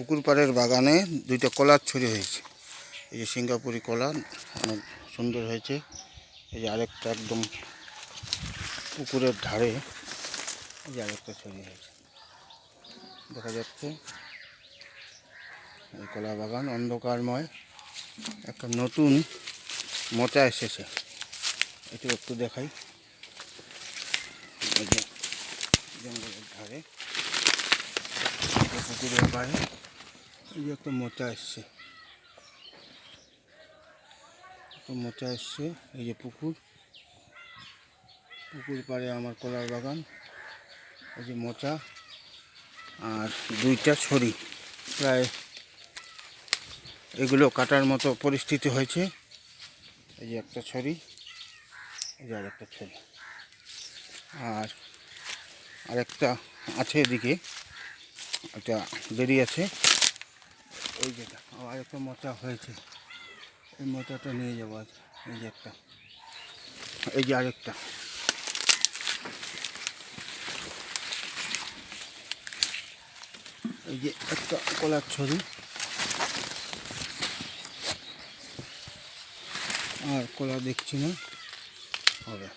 পুকুর পাড়ের বাগানে দুইটা কলার ছড়ি হয়েছে। এই যে সিঙ্গাপুরি কলা অনেক সুন্দর হয়েছে। এই যে আরেকটা একদম পুকুরের ধারে এই যে আরেকটা ছড়ি হয়েছে দেখা যাচ্ছে। এই কলা বাগান অন্ধকারময়, একটা নতুন মোচা এসেছে। এটা একটু দেখাই। এই যে জঙ্গলের ধারে পুকুরের পাড়ে এই যে একটা মোচা এসছে, মোচা এসছে। এই যে পুকুর পাড়ে আমার কলার বাগান। এই যে মোচা আর দুইটা ছড়ি, প্রায় এগুলো কাটার মতো পরিস্থিতি হয়েছে। এই যে একটা ছড়ি, এই যে আরেকটা ছড়ি, আর আরেকটা আছে এদিকে, একটা দেরি আছে। ওই যেটা আবার একটা মোচা হয়েছে, এই মোচাটা নিয়ে যাবো আজ। এই যে একটা, এই যে আরেকটা, এই যে একটা কলার ছড়ি, আর কলা দেখছি না হবে।